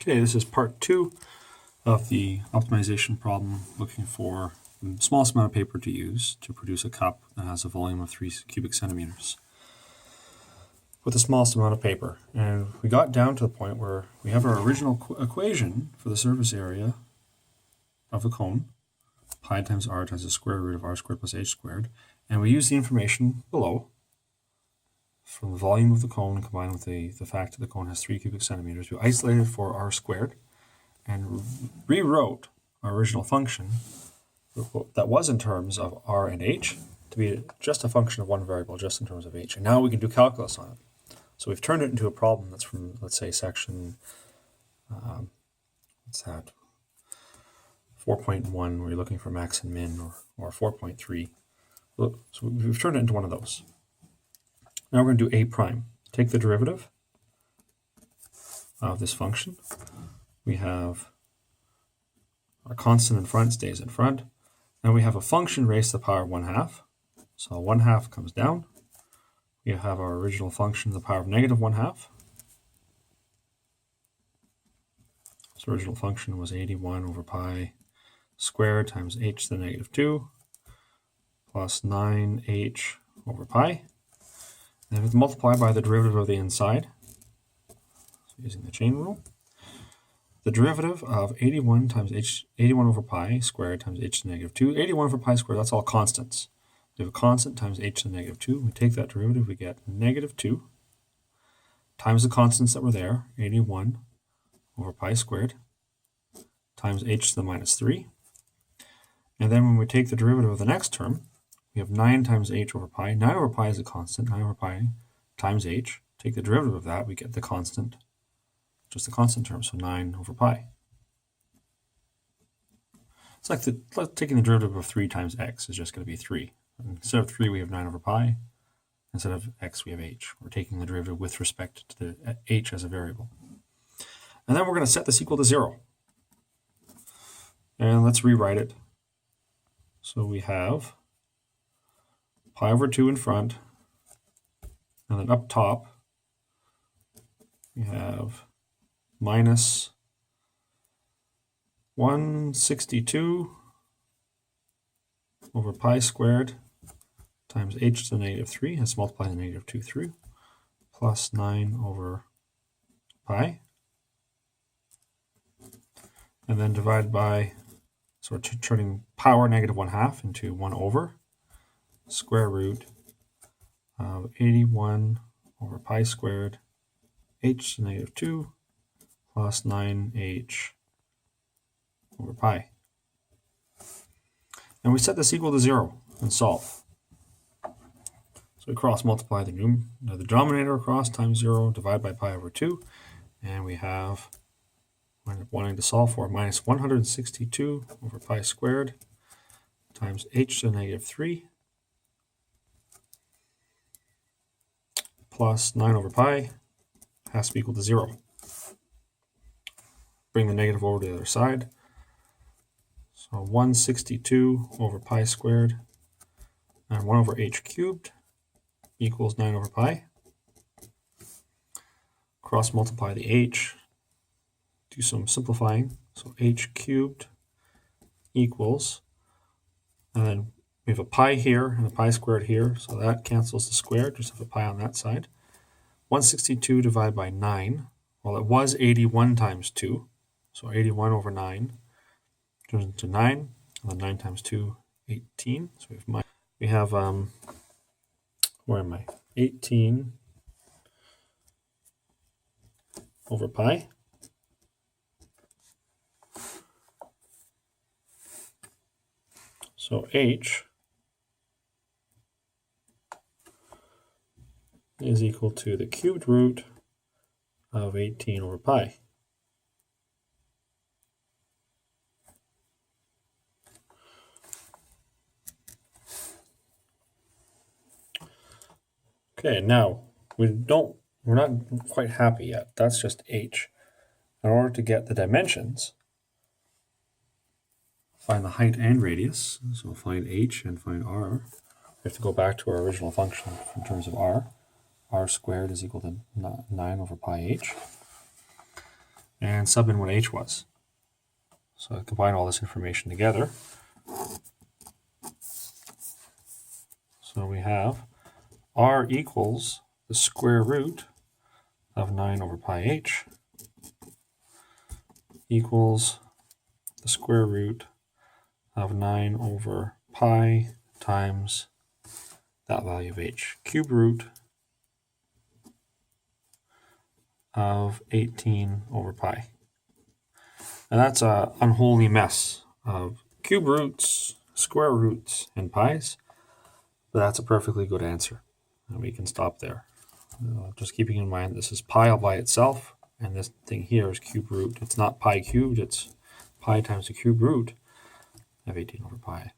Okay, this is part 2 of the optimization problem looking for the smallest amount of paper to use to produce a cup that has a volume of 3 cubic centimeters with the smallest amount of paper. And we got down to the point where we have our original equation for the surface area of the cone, pi times r times the square root of r squared plus h squared, and we use the information below from the volume of the cone combined with the fact that the cone has 3 cubic centimeters. We isolated for r squared and rewrote our original function that was in terms of r and h to be just a function of one variable, just in terms of h. And now we can do calculus on it. So we've turned it into a problem that's from, let's say, section, what's that, 4.1, where you're looking for max and min, or 4.3. So we've turned it into one of those. Now we're going to do a prime. Take the derivative of this function. We have our constant in front stays in front. Now we have a function raised to the power of 1/2. So 1/2 comes down. We have our original function to the power of negative 1/2. So original function was 81 over pi squared times h to the negative 2 plus 9h over pi. And we have to multiply by the derivative of the inside, so using the chain rule. The derivative of 81 times h, 81 over pi squared times h to the negative 2. 81 over pi squared, that's all constants. We have a constant times h to the negative 2. We take that derivative, we get negative 2 times the constants that were there, 81 over pi squared times h to the minus 3. And then when we take the derivative of the next term, we have 9 times h over pi. 9 over pi is a constant, 9 over pi times h. Take the derivative of that, we get the constant, just the constant term, so 9 over pi. It's like taking the derivative of 3 times x is just going to be 3. Instead of 3, we have 9 over pi. Instead of x, we have h. We're taking the derivative with respect to the h as a variable. And then we're going to set this equal to 0. And let's rewrite it. So we have pi over 2 in front, and then up top we have minus 162 over pi squared times h to the negative 3, let's multiply the negative 2 through, plus 9 over pi, and then divide by, so we're turning power negative 1/2 into 1 over square root of 81 over pi squared h to the negative 2 plus 9h over pi. And we set this equal to 0 and solve. So we cross multiply the denominator across times 0, divide by pi over 2, and we have, wanting to solve for, minus 162 over pi squared times h to the negative 3 plus 9 over pi has to be equal to 0. Bring the negative over to the other side. So 162 over pi squared and 1 over h cubed equals 9 over pi. Cross multiply the h, do some simplifying. So h cubed equals, and then we have a pi here and a pi squared here, so that cancels the square, just have a pi on that side. 162 divided by 9, well, it was 81 times 2, so 81 over 9 turns into 9, and then 9 times 2, 18. So we have where am I? 18 over pi. So h is equal to the cubed root of 18 over pi. Okay, now we're not quite happy yet. That's just h. In order to get the dimensions, find the height and radius. So find h and find r. We have to go back to our original function in terms of r. R squared is equal to 9 over pi h. and sub in what h was. So I combine all this information together. So we have r equals the square root of 9 over pi h equals the square root of 9 over pi times that value of h, cube root of 18 over pi. And that's an unholy mess of cube roots, square roots, and pi's, but that's a perfectly good answer. And we can stop there. Just keeping in mind this is pi all by itself, and this thing here is cube root. It's not pi cubed, it's pi times the cube root of 18 over pi.